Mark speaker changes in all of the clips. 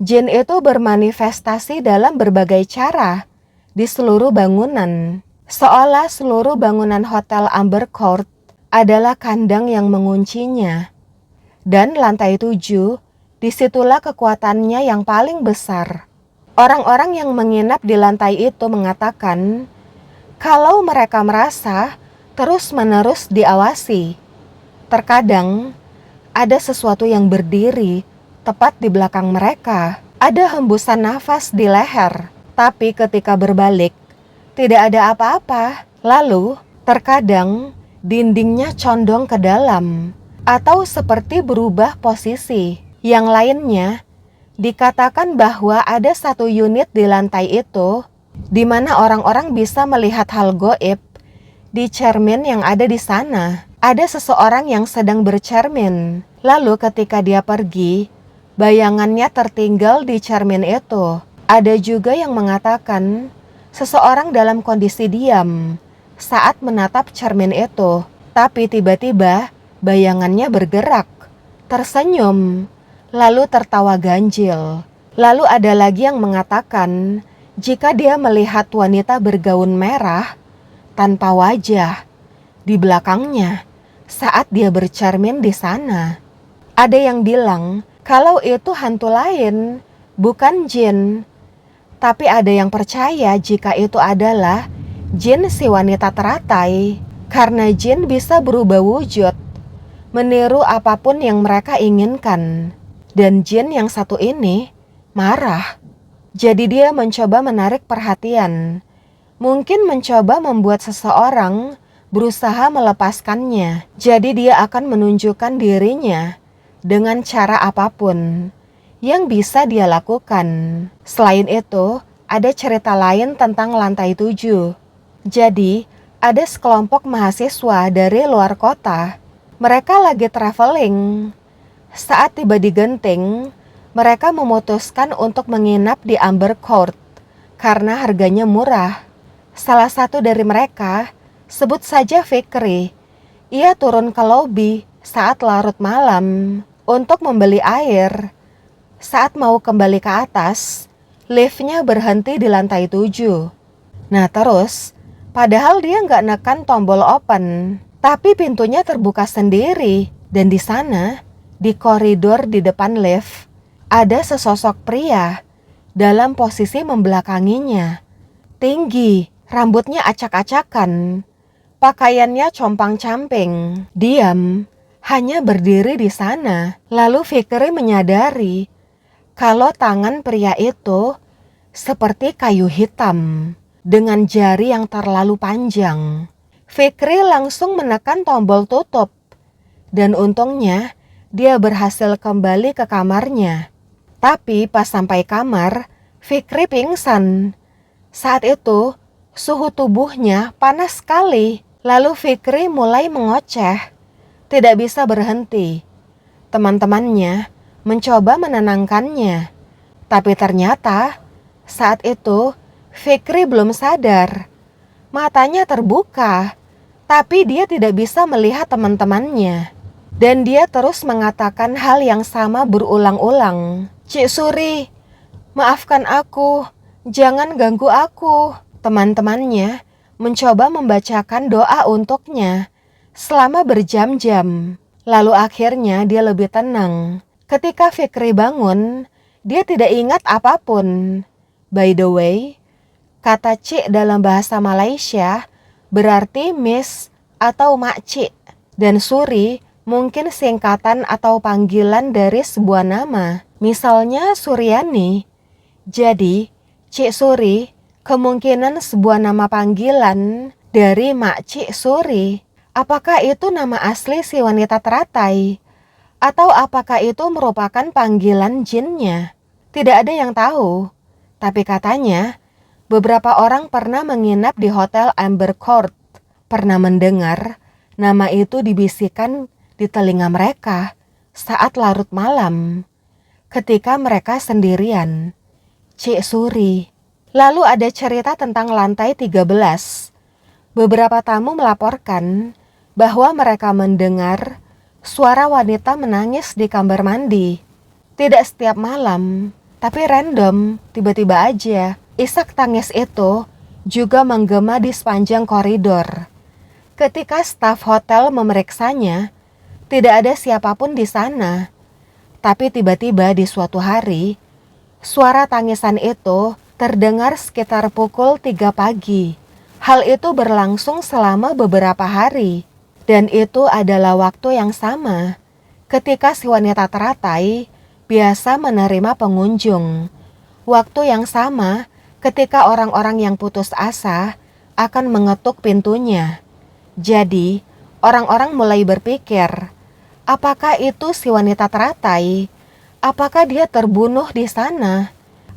Speaker 1: Jin itu bermanifestasi dalam berbagai cara di seluruh bangunan, seolah seluruh bangunan Hotel Amber Court adalah kandang yang menguncinya. Dan lantai 7, disitulah kekuatannya yang paling besar. Orang-orang yang menginap di lantai itu mengatakan kalau mereka merasa terus-menerus diawasi. Terkadang ada sesuatu yang berdiri tepat di belakang mereka. Ada hembusan nafas di leher, tapi ketika berbalik, tidak ada apa-apa. Lalu, terkadang dindingnya condong ke dalam, atau seperti berubah posisi. Yang lainnya, dikatakan bahwa ada satu unit di lantai itu, di mana orang-orang bisa melihat hal goib di cermin yang ada di sana. Ada seseorang yang sedang bercermin, lalu ketika dia pergi, bayangannya tertinggal di cermin itu. Ada juga yang mengatakan seseorang dalam kondisi diam saat menatap cermin itu, tapi tiba-tiba bayangannya bergerak, tersenyum, lalu tertawa ganjil. Lalu ada lagi yang mengatakan jika dia melihat wanita bergaun merah tanpa wajah di belakangnya saat dia bercermin di sana. Ada yang bilang kalau itu hantu lain, bukan jin. Tapi ada yang percaya jika itu adalah jin si wanita teratai, karena jin bisa berubah wujud, meniru apapun yang mereka inginkan. Dan jin yang satu ini marah. Jadi dia mencoba menarik perhatian. Mungkin mencoba membuat seseorang berusaha melepaskannya. Jadi dia akan menunjukkan dirinya dengan cara apapun yang bisa dia lakukan. Selain itu, ada cerita lain tentang lantai 7. Jadi, ada sekelompok mahasiswa dari luar kota. Mereka lagi traveling. Saat tiba di Genting, mereka memutuskan untuk menginap di Amber Court karena harganya murah. Salah satu dari mereka, sebut saja Fikri, ia turun ke lobi saat larut malam untuk membeli air. Saat mau kembali ke atas, liftnya berhenti di lantai 7. Nah terus, padahal dia nggak nekan tombol open, tapi pintunya terbuka sendiri. Dan di sana, di koridor di depan lift, ada sesosok pria dalam posisi membelakanginya. Tinggi, rambutnya acak-acakan, pakaiannya compang-camping, diam, hanya berdiri di sana. Lalu Fikri menyadari kalau tangan pria itu seperti kayu hitam dengan jari yang terlalu panjang. Fikri langsung menekan tombol tutup dan untungnya dia berhasil kembali ke kamarnya. Tapi pas sampai kamar, Fikri pingsan. Saat itu suhu tubuhnya panas sekali. Lalu Fikri mulai mengoceh, tidak bisa berhenti. Teman-temannya mencoba menenangkannya, tapi ternyata saat itu Fikri belum sadar. Matanya terbuka, tapi dia tidak bisa melihat teman-temannya. Dan dia terus mengatakan hal yang sama berulang-ulang. "Cik Suri, maafkan aku, jangan ganggu aku." Teman-temannya mencoba membacakan doa untuknya selama berjam-jam. Lalu akhirnya dia lebih tenang. Ketika Fikri bangun, dia tidak ingat apapun. By the way, kata Cik dalam bahasa Malaysia berarti Miss atau Makcik. Dan Suri mungkin singkatan atau panggilan dari sebuah nama. Misalnya Suryani. Jadi, Cik Suri kemungkinan sebuah nama panggilan dari Makcik Suri. Apakah itu nama asli si wanita teratai? Atau apakah itu merupakan panggilan jinnya? Tidak ada yang tahu. Tapi katanya, beberapa orang pernah menginap di Hotel Amber Court. Pernah mendengar nama itu dibisikkan di telinga mereka saat larut malam. Ketika mereka sendirian. Cik Suri. Lalu ada cerita tentang lantai 13. Beberapa tamu melaporkan bahwa mereka mendengar suara wanita menangis di kamar mandi. Tidak setiap malam, Tapi random, tiba-tiba aja, isak tangis itu juga menggema di sepanjang koridor. Ketika staf hotel memeriksanya, tidak ada siapapun di sana. Tapi tiba-tiba di suatu hari, suara tangisan itu terdengar sekitar pukul 3 pagi. Hal itu berlangsung selama beberapa hari. Dan itu adalah waktu yang sama ketika si wanita teratai biasa menerima pengunjung. Waktu yang sama ketika orang-orang yang putus asa akan mengetuk pintunya. Jadi, orang-orang mulai berpikir, apakah itu si wanita teratai? Apakah dia terbunuh di sana?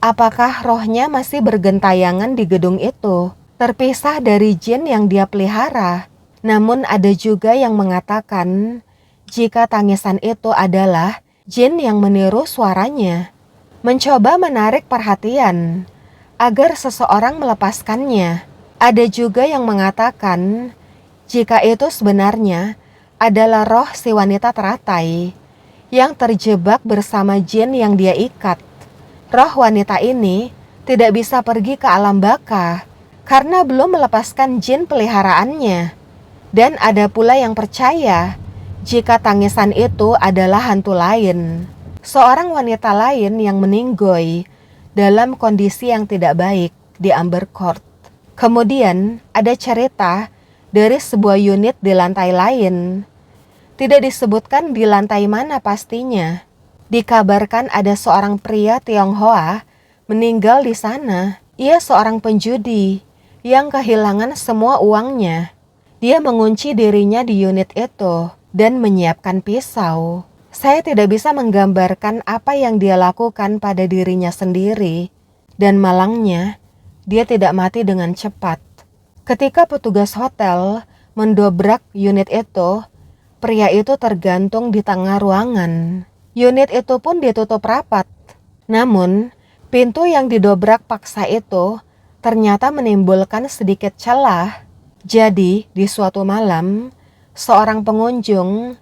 Speaker 1: Apakah rohnya masih bergentayangan di gedung itu, terpisah dari jin yang dia pelihara? Namun ada juga yang mengatakan jika tangisan itu adalah jin yang meniru suaranya, mencoba menarik perhatian agar seseorang melepaskannya. Ada juga yang mengatakan jika itu sebenarnya adalah roh si wanita teratai yang terjebak bersama jin yang dia ikat. Roh wanita ini tidak bisa pergi ke alam baka karena belum melepaskan jin peliharaannya. Dan ada pula yang percaya jika tangisan itu adalah hantu lain, seorang wanita lain yang meninggoy dalam kondisi yang tidak baik di Amber Court. Kemudian ada cerita dari sebuah unit di lantai lain. Tidak disebutkan di lantai mana pastinya. Dikabarkan ada seorang pria Tionghoa meninggal di sana. Ia seorang penjudi yang kehilangan semua uangnya. Dia mengunci dirinya di unit itu dan menyiapkan pisau. Saya tidak bisa menggambarkan apa yang dia lakukan pada dirinya sendiri. Dan malangnya, dia tidak mati dengan cepat. Ketika petugas hotel mendobrak unit itu, pria itu tergantung di tengah ruangan. Unit itu pun ditutup rapat. Namun, pintu yang didobrak paksa itu ternyata menimbulkan sedikit celah. Jadi, di suatu malam, seorang pengunjung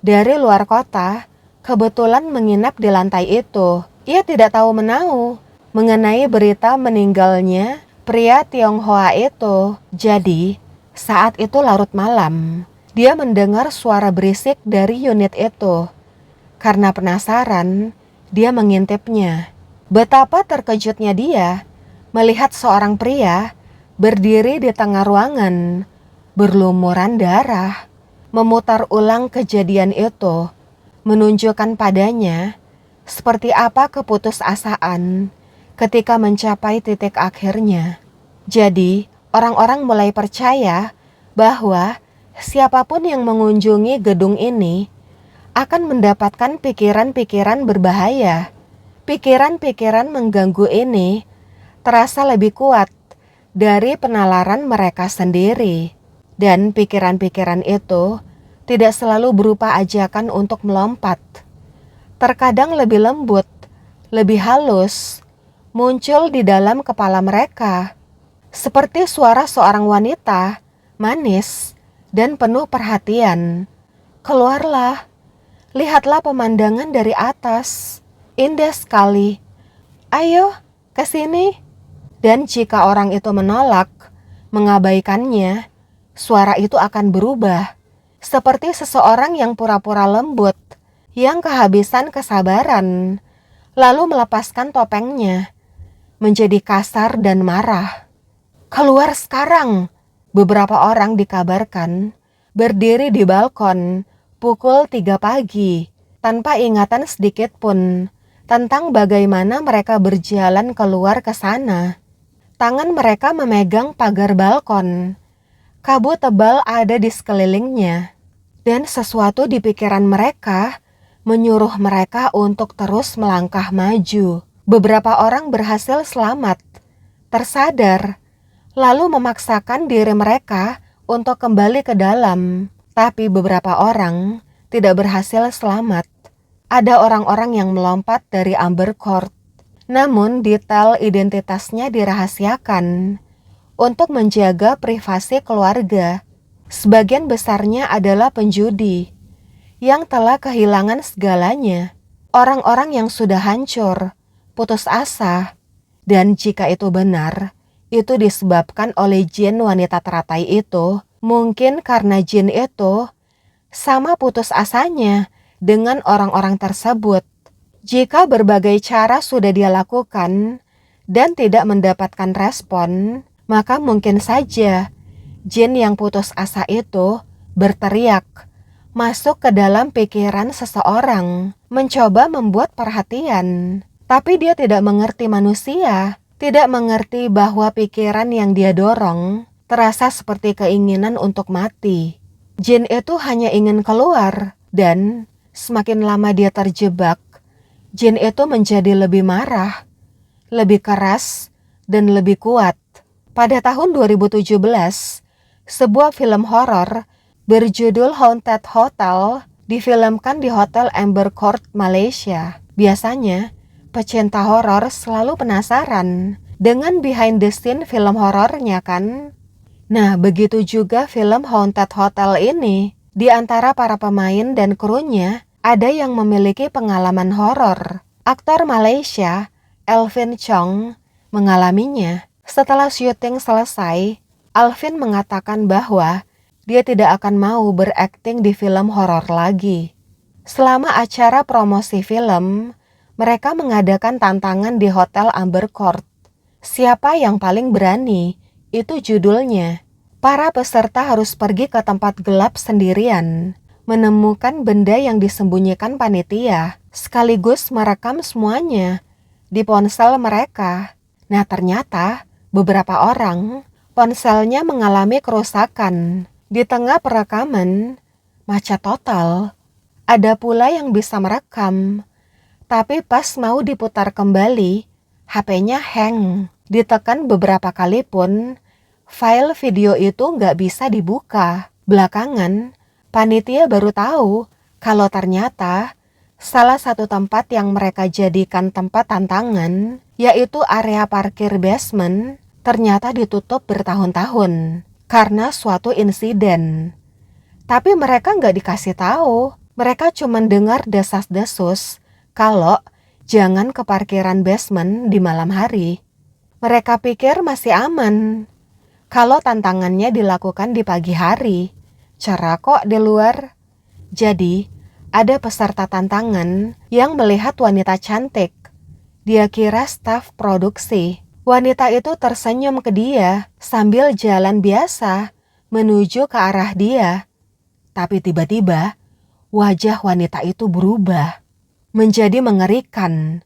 Speaker 1: dari luar kota kebetulan menginap di lantai itu. Ia tidak tahu menahu mengenai berita meninggalnya pria Tionghoa itu. Jadi, saat itu larut malam, dia mendengar suara berisik dari unit itu. Karena penasaran, dia mengintipnya. Betapa terkejutnya dia melihat seorang pria berdiri di tengah ruangan, berlumuran darah. Memutar ulang kejadian itu menunjukkan padanya seperti apa keputusasaan ketika mencapai titik akhirnya. Jadi, orang-orang mulai percaya bahwa siapapun yang mengunjungi gedung ini akan mendapatkan pikiran-pikiran berbahaya. Pikiran-pikiran mengganggu ini terasa lebih kuat dari penalaran mereka sendiri. Dan pikiran-pikiran itu tidak selalu berupa ajakan untuk melompat. Terkadang lebih lembut, lebih halus, muncul di dalam kepala mereka. Seperti suara seorang wanita, manis, dan penuh perhatian. Keluarlah, lihatlah pemandangan dari atas. Indah sekali. Ayo, ke sini. Dan jika orang itu menolak, mengabaikannya, suara itu akan berubah. Seperti seseorang yang pura-pura lembut, yang kehabisan kesabaran, lalu melepaskan topengnya, menjadi kasar dan marah. Keluar sekarang. Beberapa orang dikabarkan berdiri di balkon pukul 3 pagi, tanpa ingatan sedikit pun tentang bagaimana mereka berjalan keluar ke sana. Tangan mereka memegang pagar balkon. Kabut tebal ada di sekelilingnya. Dan sesuatu di pikiran mereka menyuruh mereka untuk terus melangkah maju. Beberapa orang berhasil selamat, tersadar, lalu memaksakan diri mereka untuk kembali ke dalam. Tapi beberapa orang tidak berhasil selamat. Ada orang-orang yang melompat dari Amber Court. Namun detail identitasnya dirahasiakan untuk menjaga privasi keluarga. Sebagian besarnya adalah penjudi yang telah kehilangan segalanya. Orang-orang yang sudah hancur putus asa. Dan jika itu benar, itu disebabkan oleh jin wanita teratai itu. Mungkin karena jin itu sama putus asanya dengan orang-orang tersebut. Jika berbagai cara sudah dia lakukan dan tidak mendapatkan respon, maka mungkin saja jin yang putus asa itu berteriak, masuk ke dalam pikiran seseorang, mencoba membuat perhatian. Tapi dia tidak mengerti manusia, tidak mengerti bahwa pikiran yang dia dorong terasa seperti keinginan untuk mati. Jin itu hanya ingin keluar, dan semakin lama dia terjebak, jin itu menjadi lebih marah, lebih keras, dan lebih kuat. Pada tahun 2017, sebuah film horor berjudul Haunted Hotel difilmkan di Hotel Amber Court, Malaysia. Biasanya, pecinta horor selalu penasaran dengan behind the scene film horornya kan? Nah, begitu juga film Haunted Hotel ini. Di antara para pemain dan krunya, ada yang memiliki pengalaman horor. Aktor Malaysia, Alvin Chong, mengalaminya. Setelah syuting selesai, Alvin mengatakan bahwa dia tidak akan mau berakting di film horor lagi. Selama acara promosi film, mereka mengadakan tantangan di Hotel Amber Court. Siapa yang paling berani? Itu judulnya. Para peserta harus pergi ke tempat gelap sendirian, menemukan benda yang disembunyikan panitia, sekaligus merekam semuanya di ponsel mereka. Nah, ternyata beberapa orang ponselnya mengalami kerusakan. Di tengah perekaman, macet total. Ada pula yang bisa merekam, tapi pas mau diputar kembali, HP-nya hang. Ditekan beberapa kali pun, file video itu nggak bisa dibuka. Belakangan, panitia baru tahu kalau ternyata salah satu tempat yang mereka jadikan tempat tantangan, yaitu area parkir basement, ternyata ditutup bertahun-tahun karena suatu insiden. Tapi mereka nggak dikasih tahu. Mereka cuma dengar desas-desus kalau jangan ke parkiran basement di malam hari. Mereka pikir masih aman kalau tantangannya dilakukan di pagi hari. Cerah kok di luar. Jadi, ada peserta tantangan yang melihat wanita cantik. Dia kira staf produksi. Wanita itu tersenyum ke dia sambil jalan biasa menuju ke arah dia. Tapi tiba-tiba, wajah wanita itu berubah menjadi mengerikan.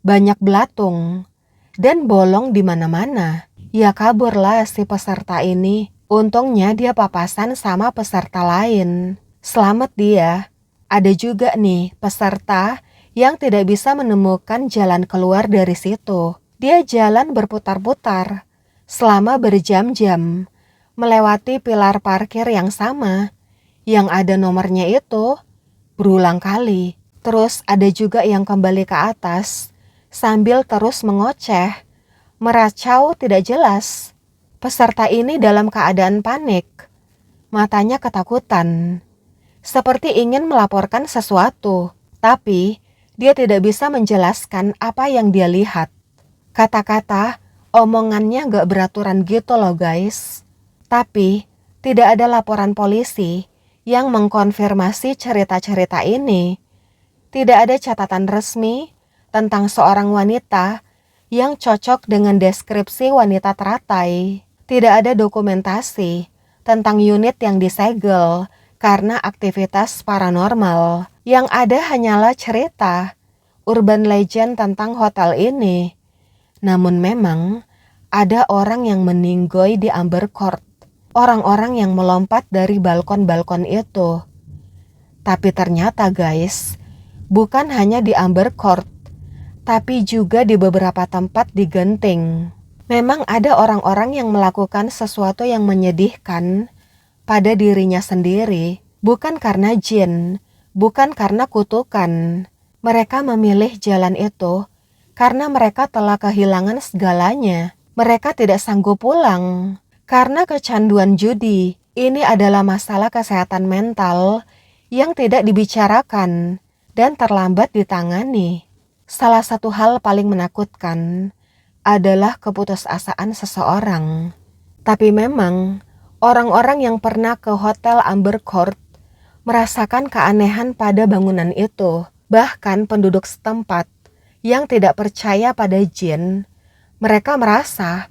Speaker 1: Banyak belatung dan bolong di mana-mana. Ya kaburlah si peserta ini. Untungnya dia papasan sama peserta lain. Selamat dia. Ada juga nih peserta yang tidak bisa menemukan jalan keluar dari situ. Dia jalan berputar-putar selama berjam-jam, melewati pilar parkir yang sama, yang ada nomornya itu, berulang kali. Terus ada juga yang kembali ke atas, sambil terus mengoceh, meracau tidak jelas. Peserta ini dalam keadaan panik, matanya ketakutan, seperti ingin melaporkan sesuatu, tapi dia tidak bisa menjelaskan apa yang dia lihat. Kata-kata, omongannya gak beraturan gitu loh guys. Tapi, tidak ada laporan polisi yang mengkonfirmasi cerita-cerita ini. Tidak ada catatan resmi tentang seorang wanita yang cocok dengan deskripsi wanita teratai. Tidak ada dokumentasi tentang unit yang disegel karena aktivitas paranormal. Yang ada hanyalah cerita, urban legend tentang hotel ini. Namun memang ada orang yang meninggoy di Amber Court. Orang-orang yang melompat dari balkon-balkon itu. Tapi ternyata guys, bukan hanya di Amber Court, tapi juga di beberapa tempat di Genting. Memang ada orang-orang yang melakukan sesuatu yang menyedihkan pada dirinya sendiri. Bukan karena jin, bukan karena kutukan. Mereka memilih jalan itu karena mereka telah kehilangan segalanya. Mereka tidak sanggup pulang karena kecanduan judi. Ini adalah masalah kesehatan mental yang tidak dibicarakan dan terlambat ditangani. Salah satu hal paling menakutkan adalah keputusasaan seseorang. Tapi memang, orang-orang yang pernah ke Hotel Amber Court merasakan keanehan pada bangunan itu. Bahkan penduduk setempat yang tidak percaya pada jin, mereka merasa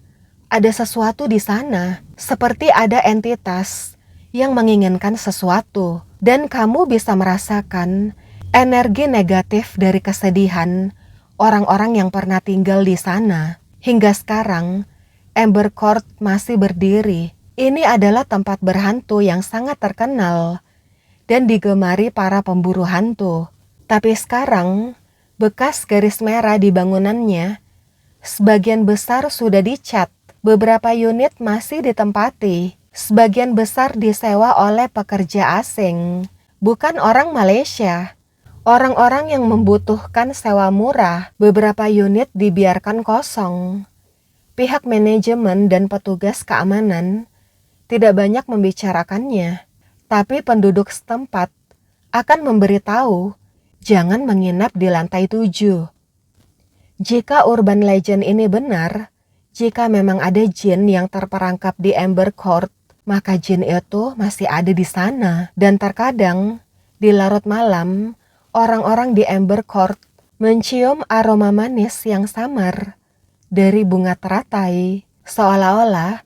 Speaker 1: ada sesuatu di sana, seperti ada entitas yang menginginkan sesuatu. Dan kamu bisa merasakan energi negatif dari kesedihan orang-orang yang pernah tinggal di sana. Hingga sekarang, Amber Court masih berdiri. Ini adalah tempat berhantu yang sangat terkenal dan digemari para pemburu hantu. Tapi sekarang, bekas garis merah di bangunannya, sebagian besar sudah dicat. Beberapa unit masih ditempati. Sebagian besar disewa oleh pekerja asing, bukan orang Malaysia. Orang-orang yang membutuhkan sewa murah, beberapa unit dibiarkan kosong. Pihak manajemen dan petugas keamanan tidak banyak membicarakannya, tapi penduduk setempat akan memberitahu jangan menginap di lantai 7. Jika urban legend ini benar, jika memang ada jin yang terperangkap di Amber Court, maka jin itu masih ada di sana. Dan terkadang, di larut malam, orang-orang di Amber Court mencium aroma manis yang samar dari bunga teratai, seolah-olah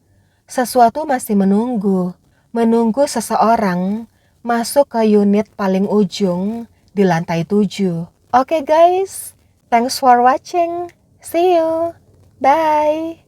Speaker 1: sesuatu masih menunggu seseorang masuk ke unit paling ujung di lantai 7. Oke guys, thanks for watching. See you. Bye.